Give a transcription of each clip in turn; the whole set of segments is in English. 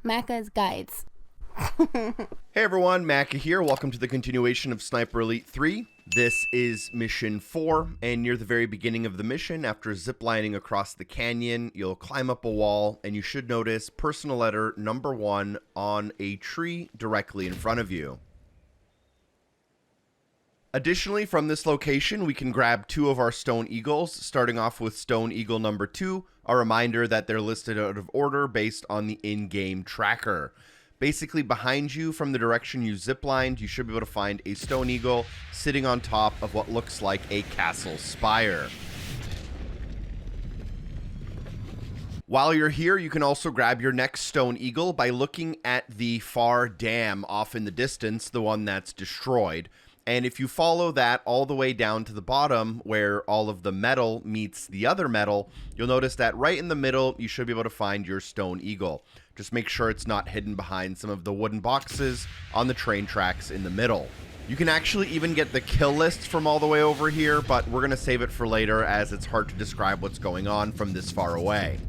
Macca's Guides. Hey everyone, Macca here. Welcome to the continuation of Sniper Elite 3. This is Mission 4, and near the very beginning of the mission, after ziplining across the canyon, you'll climb up a wall, and you should notice personal letter number 1 on a tree directly in front of you. Additionally, from this location, we can grab 2 of our Stone Eagles, starting off with Stone Eagle number 2, a reminder that they're listed out of order based on the in-game tracker. Basically, behind you from the direction you ziplined, you should be able to find a Stone Eagle sitting on top of what looks like a castle spire. While you're here, you can also grab your next Stone Eagle by looking at the far dam off in the distance, the one that's destroyed. And if you follow that all the way down to the bottom where all of the metal meets the other metal, you'll notice that right in the middle, you should be able to find your Stone Eagle. Just make sure it's not hidden behind some of the wooden boxes on the train tracks in the middle. You can actually even get the kill lists from all the way over here, but we're going to save it for later as it's hard to describe what's going on from this far away.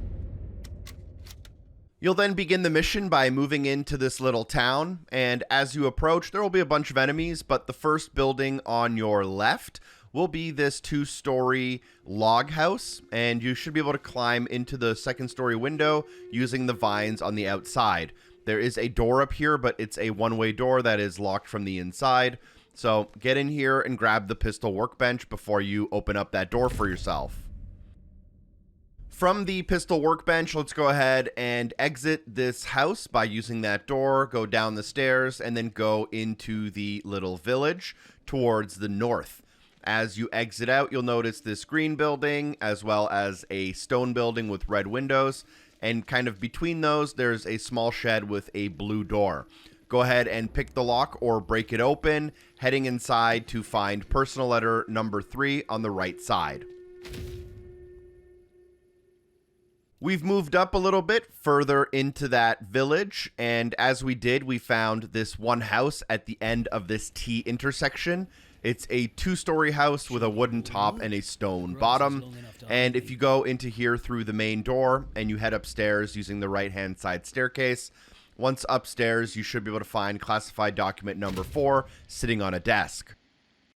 You'll then begin the mission by moving into this little town, and as you approach, there will be a bunch of enemies, but the first building on your left will be this 2-story log house, and you should be able to climb into the 2nd-story window using the vines on the outside. There is a door up here, but it's a one-way door that is locked from the inside, so get in here and grab the pistol workbench before you open up that door for yourself. From the pistol workbench, let's go ahead and exit this house by using that door, go down the stairs, and then go into the little village towards the north. As you exit out, you'll notice this green building as well as a stone building with red windows, and kind of between those, there's a small shed with a blue door. Go ahead and pick the lock or break it open, heading inside to find personal letter number 3 on the right side. We've moved up a little bit further into that village, and as we did, we found this one house at the end of this T intersection. It's a 2-story house with a wooden top and a stone bottom, and if you go into here through the main door and you head upstairs using the right-hand side staircase, once upstairs, you should be able to find classified document number 4 sitting on a desk.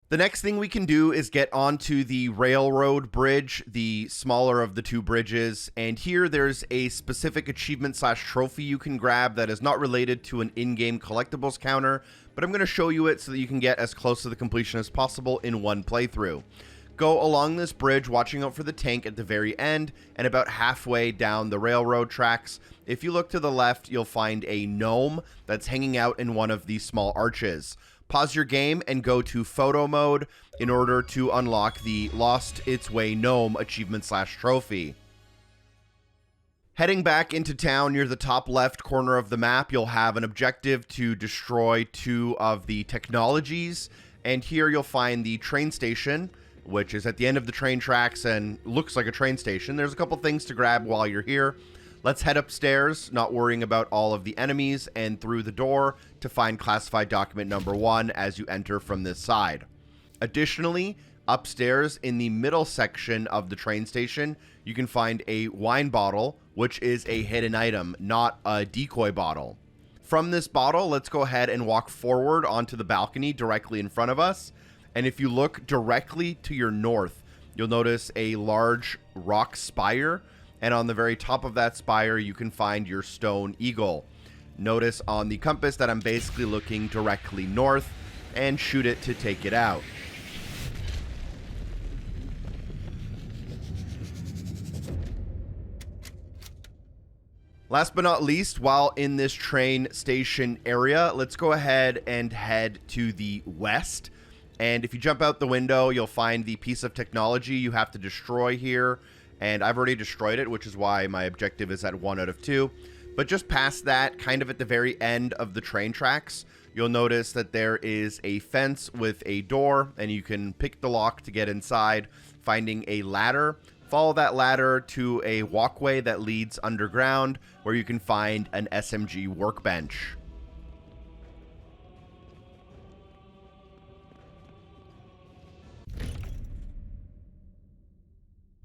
The next thing we can do is get onto the railroad bridge, the smaller of the 2 bridges, and here there's a specific achievement/trophy you can grab that is not related to an in-game collectibles counter, but I'm going to show you it so that you can get as close to the completion as possible in one playthrough. Go along this bridge, watching out for the tank at the very end, and about halfway down the railroad tracks, if you look to the left, you'll find a gnome that's hanging out in one of these small arches. Pause your game and go to photo mode in order to unlock the Lost Its Way Gnome achievement/trophy. Heading back into town near the top left corner of the map, you'll have an objective to destroy 2 of the technologies, and here you'll find the train station, which is at the end of the train tracks and looks like a train station. There's a couple things to grab while you're here. Let's head upstairs, not worrying about all of the enemies, and through the door to find classified document number 1 as you enter from this side. Additionally, upstairs in the middle section of the train station, you can find a wine bottle, which is a hidden item, not a decoy bottle. From this bottle, let's go ahead and walk forward onto the balcony directly in front of us. And if you look directly to your north, you'll notice a large rock spire. And on the very top of that spire, you can find your Stone Eagle. Notice on the compass that I'm basically looking directly north, and shoot it to take it out. Last but not least, while in this train station area, let's go ahead and head to the west. And if you jump out the window, you'll find the piece of technology you have to destroy here. And I've already destroyed it, which is why my objective is at 1 out of 2. But just past that, kind of at the very end of the train tracks, you'll notice that there is a fence with a door, and you can pick the lock to get inside, finding a ladder. Follow that ladder to a walkway that leads underground, where you can find an SMG Workbench.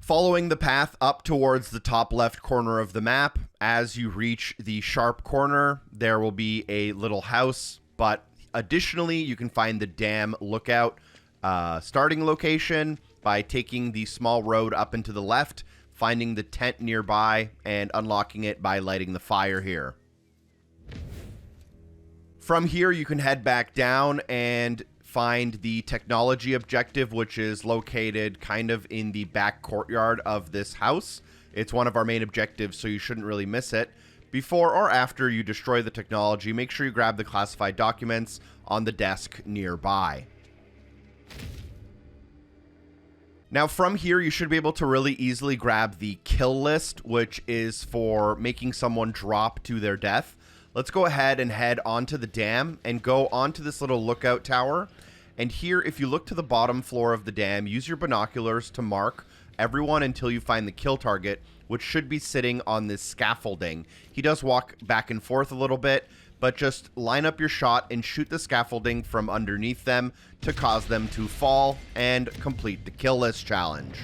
Following the path up towards the top left corner of the map, as you reach the sharp corner, there will be a little house, but additionally, you can find the dam lookout starting location by taking the small road up and to the left, finding the tent nearby, and unlocking it by lighting the fire here. From here, you can head back down and find the technology objective, which is located kind of in the back courtyard of this house. It's one of our main objectives, so you shouldn't really miss it. Before or after you destroy the technology, make sure you grab the classified documents on the desk nearby. Now from here, you should be able to really easily grab the kill list, which is for making someone drop to their death. Let's go ahead and head onto the dam and go onto this little lookout tower. And here, if you look to the bottom floor of the dam, use your binoculars to mark everyone until you find the kill target, which should be sitting on this scaffolding. He does walk back and forth a little bit, but just line up your shot and shoot the scaffolding from underneath them to cause them to fall and complete the kill list challenge.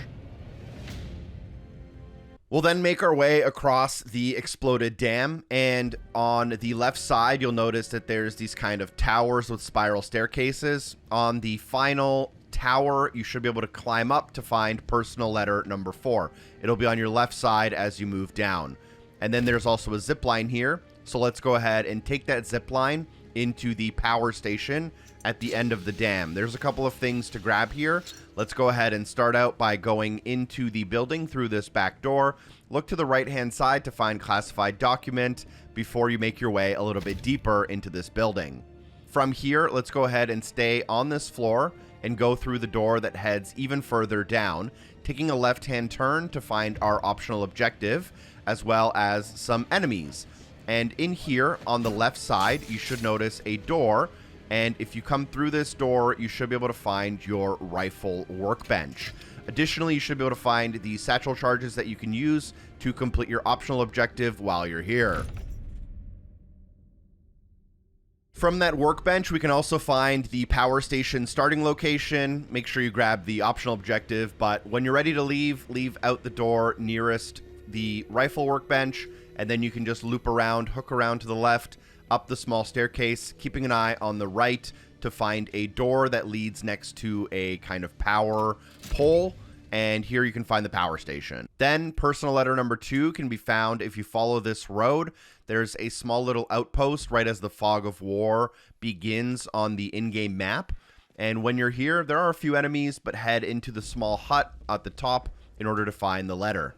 We'll then make our way across the exploded dam, and on the left side, you'll notice that there's these kind of towers with spiral staircases. On the final tower, you should be able to climb up to find personal letter number 4. It'll be on your left side as you move down. And then there's also a zip line here, so let's go ahead and take that zip line into the power station at the end of the dam. There's a couple of things to grab here. Let's go ahead and start out by going into the building through this back door. Look to the right-hand side to find classified document before you make your way a little bit deeper into this building. From here, let's go ahead and stay on this floor and go through the door that heads even further down, taking a left-hand turn to find our optional objective, as well as some enemies. And in here, on the left side, you should notice a door. And if you come through this door, you should be able to find your rifle workbench. Additionally, you should be able to find the satchel charges that you can use to complete your optional objective while you're here. From that workbench, we can also find the power station starting location. Make sure you grab the optional objective, but when you're ready to leave, leave out the door nearest the rifle workbench, and then you can just loop around, hook around to the left, up the small staircase, keeping an eye on the right to find a door that leads next to a kind of power pole, and here you can find the power station. Then personal letter number 2 can be found if you follow this road. There's a small little outpost right as the fog of war begins on the in-game map, and when you're here, there are a few enemies, but head into the small hut at the top in order to find the letter.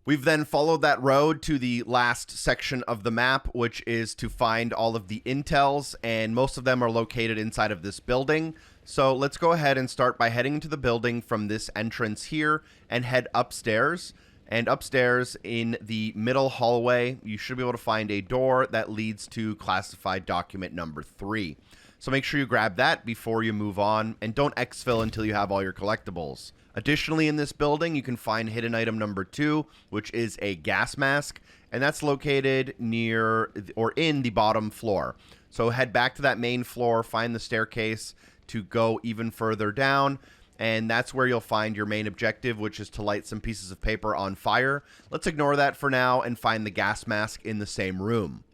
We've then followed that road to the last section of the map, which is to find all of the intels, and most of them are located inside of this building. So let's go ahead and start by heading into the building from this entrance here and head upstairs. And upstairs in the middle hallway, you should be able to find a door that leads to classified document number 3. So make sure you grab that before you move on, and don't exfil until you have all your collectibles. Additionally, in this building, you can find hidden item number 2, which is a gas mask, and that's located near or in the bottom floor. So head back to that main floor, find the staircase to go even further down, and that's where you'll find your main objective, which is to light some pieces of paper on fire. Let's ignore that for now and find the gas mask in the same room.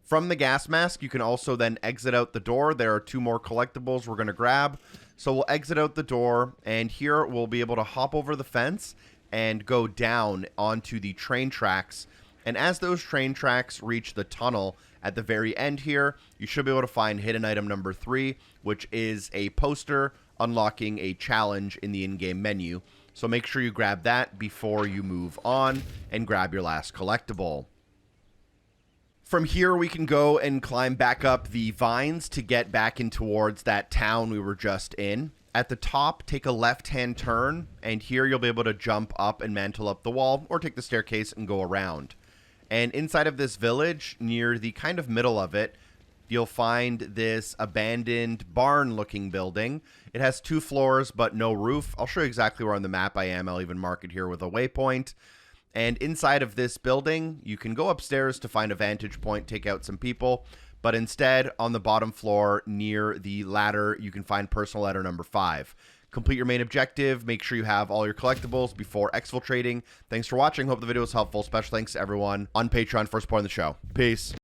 From the gas mask, you can also then exit out the door. There are 2 more collectibles we're going to grab. So we'll exit out the door, and here we'll be able to hop over the fence and go down onto the train tracks. And as those train tracks reach the tunnel at the very end here, you should be able to find hidden item number 3, which is a poster unlocking a challenge in the in-game menu. So make sure you grab that before you move on and grab your last collectible. From here, we can go and climb back up the vines to get back in towards that town we were just in. At the top, take a left-hand turn, and here you'll be able to jump up and mantle up the wall, or take the staircase and go around. And inside of this village, near the kind of middle of it, you'll find this abandoned barn-looking building. It has 2 floors, but no roof. I'll show you exactly where on the map I am. I'll even mark it here with a waypoint. And inside of this building, you can go upstairs to find a vantage point, take out some people. but instead on the bottom floor near the ladder, you can find personal letter number 5. Complete your main objective. Make sure you have all your collectibles before exfiltrating. Thanks for watching. Hope the video was helpful. Special thanks to everyone on Patreon for supporting the show. Peace.